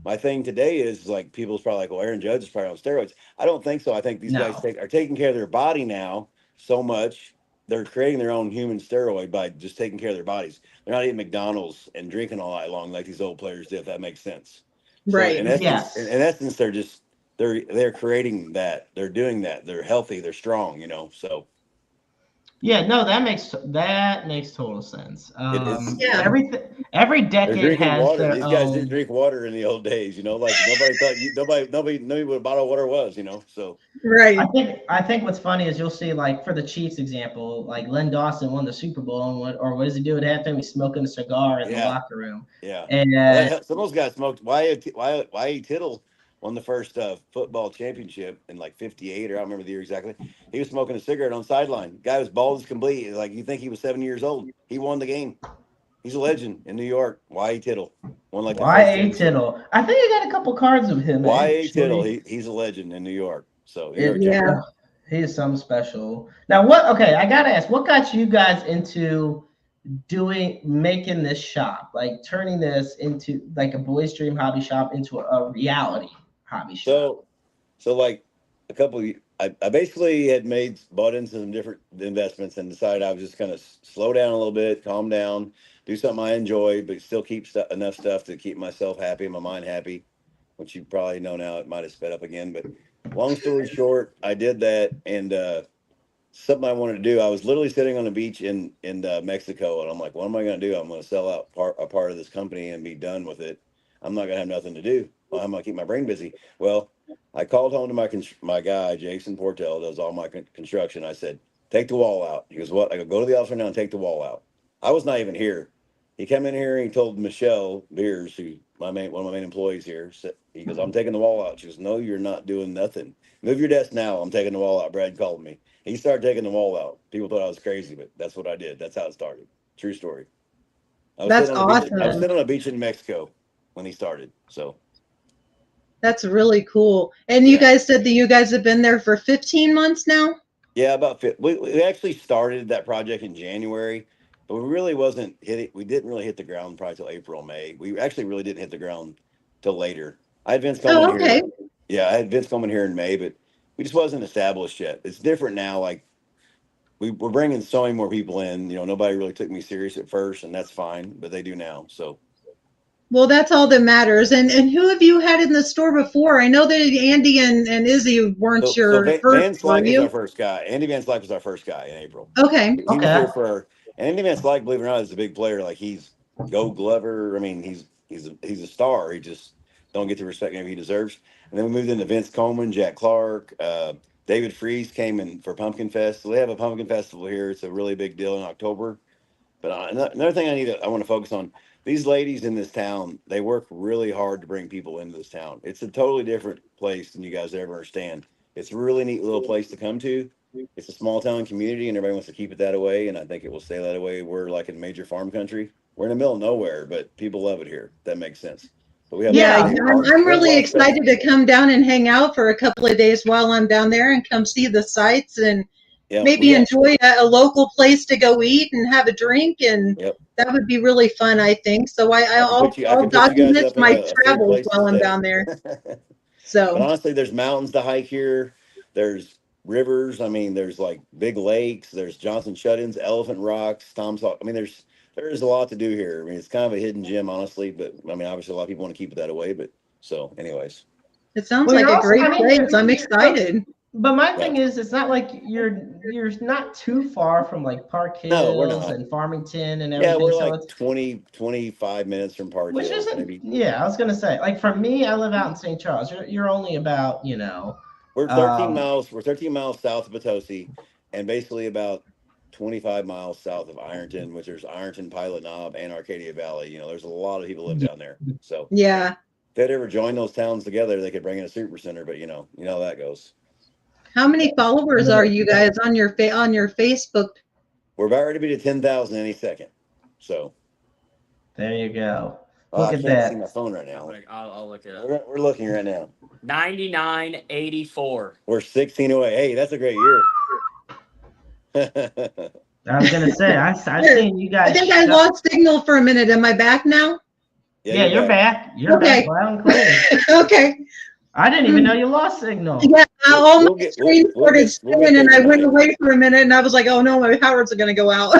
My thing today is like people's probably like, well, Aaron Judge is probably on steroids. I don't think so. I think these guys No. are taking care of their body now so much. They're creating their own human steroid by just taking care of their bodies. They're not eating McDonald's and drinking all night long like these old players did, if that makes sense. So Right. in essence, Yes. in essence, they're creating that. They're doing that. They're healthy. They're strong. So Yeah, no, that makes total sense. it's Yeah. Every they're decade drinking has water. their These guys didn't own. drink water in the old days. Like nobody knew what a bottle of water was. So. Right. I think what's funny is you'll see, like, for the Chiefs example, like Len Dawson won the Super Bowl, and what does he do at halftime? He's smoking a cigar in the Yeah. locker room. Yeah. And Well, some of those guys smoked. Y.A. Tittle won the first football championship in like 58, or I don't remember the year exactly. He was smoking a cigarette on the sideline. Guy was bald as complete. Like, you think he was 7 years old. He won the game. He's a legend in New York. Y.A. Tittle won like the first Y.A. championship. Tittle, I think I got a couple cards of him. Y.A. Tittle, Actually. he's a legend in New York. So New York It, Giants. Yeah. he's some special. Now, what? Okay, I gotta ask, what got you guys into making this shop, like turning this into like a boys' dream hobby shop into a reality hobby shop? So like a couple, I basically had bought into some different investments and decided I was just going to slow down a little bit, calm down, do something I enjoy, but still keep enough stuff to keep myself happy, my mind happy, which you probably know now. It might have sped up again, but long story short, I did that. And something I wanted to do, I was literally sitting on a beach in Mexico, and I'm like, what am I going to do? I'm going to sell out a part of this company and be done with it. I'm not going to have nothing to do. Well, I'm going to keep my brain busy. Well, I called home to my guy, Jason Portel, does all my construction. I said, take the wall out. He goes, what? I go to the office right now and take the wall out. I was not even here. He came in here and he told Michelle Beers, one of my main employees here, he goes, I'm taking the wall out. She goes, no, you're not doing nothing. Move your desk now. I'm taking the wall out. Brad called me. He started taking the wall out. People thought I was crazy, but that's what I did. That's how it started. True story. That's I was awesome. sitting on a beach in Mexico when he started. So That's really cool. And you guys said that you guys have been there for 15 months now? yeah, we actually started that project in January, but we really wasn't we didn't really hit the ground probably till April, May. We actually really didn't hit the ground till later. I had Vince Coleman here. Yeah, I had Vince Coleman here in May, but we just wasn't established yet. It's different now. Like, we're bringing so many more people in. Nobody really took me serious at first, and that's fine, but they do now. So. Well, that's all that matters. And who have you had in the store before? I know that Andy and Izzy weren't your first, Van Slyke was our first guy. Andy Van Slyke was our first guy in April. Okay. He was here and Andy Van Slyke, believe it or not, is a big player. Like, he's Gold Glover. I mean, he's a star. He just don't get the respect maybe he deserves. And then we moved into Vince Coleman, Jack Clark, David Freese came in for Pumpkin Fest. So they have a pumpkin festival here. It's a really big deal in October. But another thing I want to focus on, these ladies in this town, they work really hard to bring people into this town. It's a totally different place than you guys ever understand. It's a really neat little place to come to. It's a small town community, and everybody wants to keep it that way, and I think it will stay that way. We're like in major farm country. We're in the middle of nowhere, but people love it here. That makes sense. But we have I'm really excited to come down and hang out for a couple of days while I'm down there and come see the sights and maybe enjoy a local place to go eat and have a drink, and that would be really fun, I think. So I'll document my travels while I'm down there. So, but honestly, there's mountains to hike here. There's rivers. I mean, there's like big lakes. There's Johnson Shut-ins, Elephant Rocks, Tom's Hawk. I mean, there's a lot to do here. I mean, it's kind of a hidden gem, honestly. But I mean, obviously, a lot of people want to keep it that way. But so, anyways, it sounds like a great place. I'm excited. But my thing is, it's not like you're not too far from like Park Hills and Farmington and everything. Yeah, we're like 25 minutes from Park Hills. Isn't, maybe. Yeah, I was gonna say, like, for me, I live out in St. Charles. You're only about, We're 13 miles. We're 13 miles south of Potosi, and basically about 25 miles south of Ironton, which there's Ironton, Pilot Knob, and Arcadia Valley. There's a lot of people live down there. So Yeah. if they'd ever join those towns together, they could bring in a super center, but you know how that goes. How many followers are you guys on your Facebook? We're about ready to be to 10,000 any second. So there you go. Look at I can't that. see my phone right now. I'll look it up. We're looking right now. 9984. We're 16 away. Hey, that's a great year. I was gonna say I seen you guys. I think I lost signal for a minute. Am I back now? Yeah, you're back. You're okay. back loud and clear. Okay. I didn't even know you lost signal. Yeah, all my screen started spinning, and I went away for a minute, and I was like, "Oh no, my power's going to go out."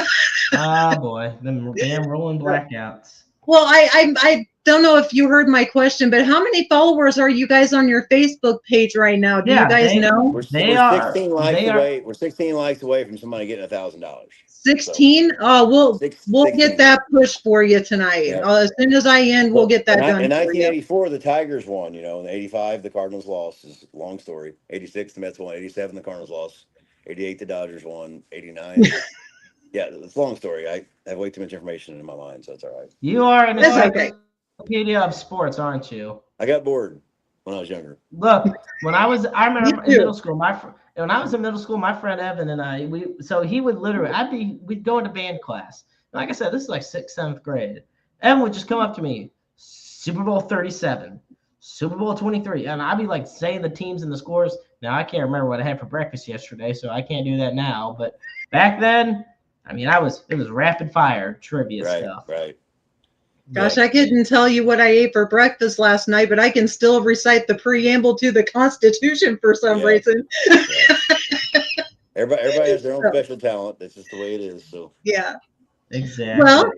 Ah, boy, them damn rolling blackouts. Well, I don't know if you heard my question, but how many followers are you guys on your Facebook page right now? Do you guys know? We're 16 likes away. We're 16 likes away from somebody getting $1,000. 16? Oh, we'll get that push for you tonight. Yeah. As soon as I end, we'll get that done. In 1984, the Tigers won. In 85, the Cardinals lost. It's a long story. 86, the Mets won. 87, the Cardinals lost. 88, the Dodgers won. 89. Yeah, it's a long story. I have way too much information in my mind, so it's all right. You are an encyclopedia of sports, aren't you? I got bored when I was younger. Look, I remember in middle school, when I was in middle school, my friend Evan and I, he would literally, we'd go into band class. Like I said, this is like 6th, 7th grade. Evan would just come up to me, Super Bowl 37, Super Bowl 23, and I'd be like saying the teams and the scores. Now I can't remember what I had for breakfast yesterday, so I can't do that now. But back then, I mean, it was rapid fire trivia stuff. Right. Gosh, I couldn't tell you what I ate for breakfast last night, but I can still recite the preamble to the Constitution for some reason. Yeah. Everybody has their own special talent. That's just the way it is. So yeah, exactly. Well,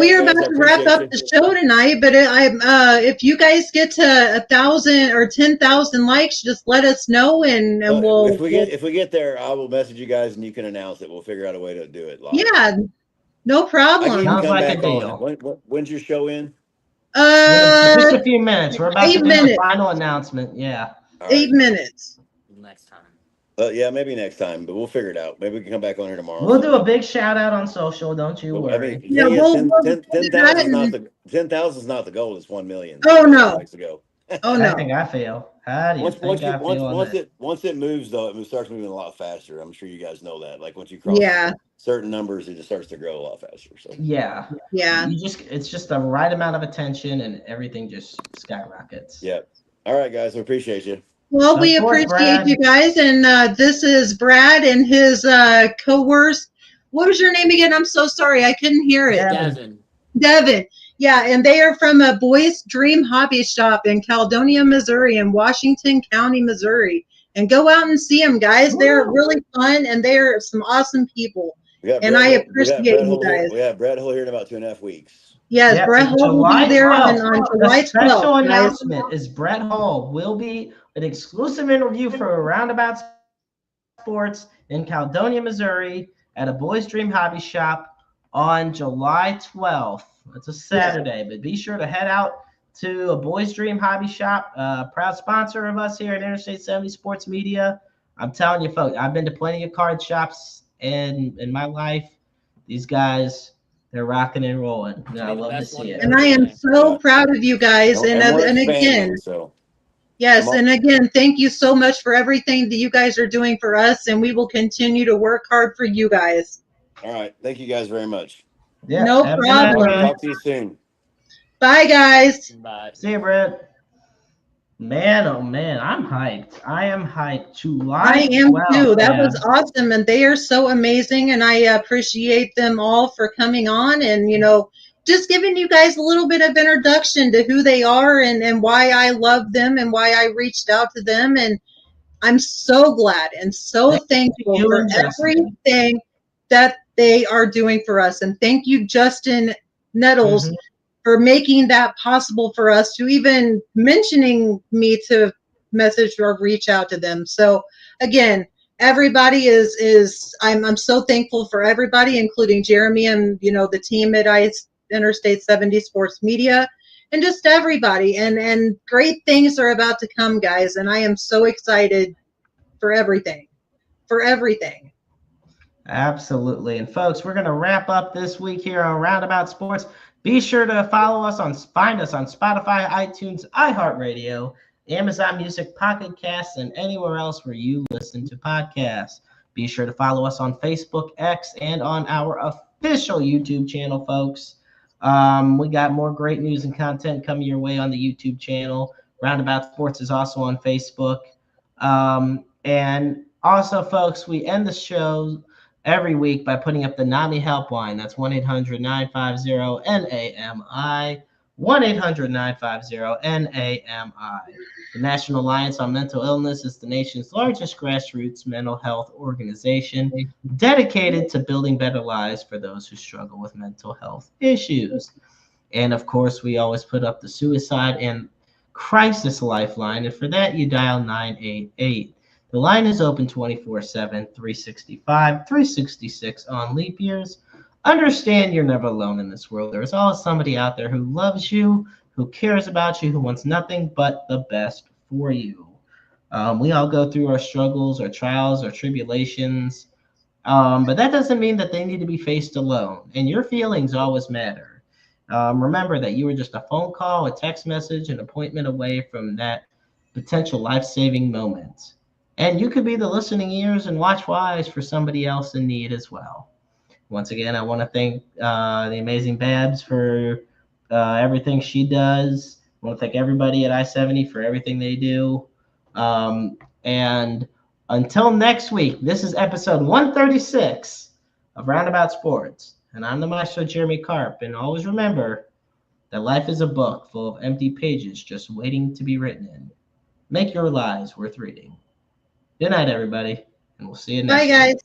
we are about to wrap up the show tonight, but if you guys get to 1,000 or 10,000 likes, just let us know, and we'll. If we get there, I will message you guys, and you can announce it. We'll figure out a way to do it live. Yeah, no problem. Sounds like a deal. When's your show in? Just a few minutes. We're about to do the final announcement. Yeah. Right. 8 minutes. Next time. Yeah, maybe next time, but we'll figure it out. Maybe we can come back on here tomorrow. We'll do a big shout out on social. Don't you worry. 10,000 is not the goal. It's 1 million. Oh no. Oh no. I think I feel. How do you think I feel? Once it moves, though, it starts moving a lot faster. I'm sure you guys know that. Like once you cross certain numbers, it just starts to grow a lot faster. So yeah. It's just the right amount of attention, and everything just skyrockets. Yeah. All right, guys. We appreciate you. Well, we appreciate you guys, and this is Brad and his co-workers. What was your name again? I'm so sorry, I couldn't hear it. Devin. Yeah, and they are from a Boys Dream Hobby Shop in Caledonia, Missouri, in Washington County, Missouri. And go out and see them, guys. They're really fun, and they're some awesome people. And I appreciate you guys. We have Brett Hull here in about 2.5 weeks. Yes, Brett Hull will be there on July 12th. The special announcement is Brett Hull will be an exclusive interview for Roundabout Sports in Caledonia, Missouri at a Boys Dream Hobby Shop on July 12th. It's a Saturday, but be sure to head out to a Boys Dream Hobby Shop, proud sponsor of us here at Interstate 70 Sports Media. I'm telling you, folks, I've been to plenty of card shops in my life. These guys, they're rocking and rolling. And I love to see it. And I am so proud of you guys. And again, yes, and again, thank you so much for everything that you guys are doing for us, and we will continue to work hard for you guys. All right. Thank you guys very much. Yeah, no problem. Talk to you soon. Bye, guys. Bye. See you, Brett. Man, oh man, I'm hyped. I am hyped. July 12th, I am too. That was awesome, and they are so amazing, and I appreciate them all for coming on and, just giving you guys a little bit of introduction to who they are and why I love them and why I reached out to them. And I'm so glad and so thankful for everything that they are doing for us. And thank you, Justin Nettles, for making that possible for us, to even mentioning me to message or reach out to them. So again, everybody I'm so thankful for everybody, including Jeremy and, the team at Interstate 70 Sports Media, and just everybody. And great things are about to come, guys. And I am so excited for everything. Absolutely. And folks, we're going to wrap up this week here on Roundabout Sports. Be sure to find us on Spotify, iTunes, iHeartRadio, Amazon Music, Pocket Casts, and anywhere else where you listen to podcasts. Be sure to follow us on Facebook, X, and on our official YouTube channel, folks. We got more great news and content coming your way on the YouTube channel. Roundabout Sports is also on Facebook. And also, folks, we end the show every week by putting up the NAMI helpline. That's 1-800-950-NAMI, 1-800-950-NAMI. The National Alliance on Mental Illness is the nation's largest grassroots mental health organization dedicated to building better lives for those who struggle with mental health issues. And of course, we always put up the suicide and crisis lifeline, and for that, you dial 988. The line is open 24/7, 365, 366 on leap years. Understand you're never alone in this world. There is always somebody out there who loves you, who cares about you, who wants nothing but the best for you. We all go through our struggles, our trials, our tribulations, but that doesn't mean that they need to be faced alone. And your feelings always matter. Remember that you were just a phone call, a text message, an appointment away from that potential life-saving moment. And you could be the listening ears and watch eyes for somebody else in need as well. Once again, I want to thank the amazing Babs for everything she does. I want to thank everybody at I-70 for everything they do. And until next week, this is episode 136 of Roundabout Sports. And I'm the Maestro, Jeremy Karp. And always remember that life is a book full of empty pages just waiting to be written in. Make your lives worth reading. Good night, everybody, and we'll see you next time. Bye, guys.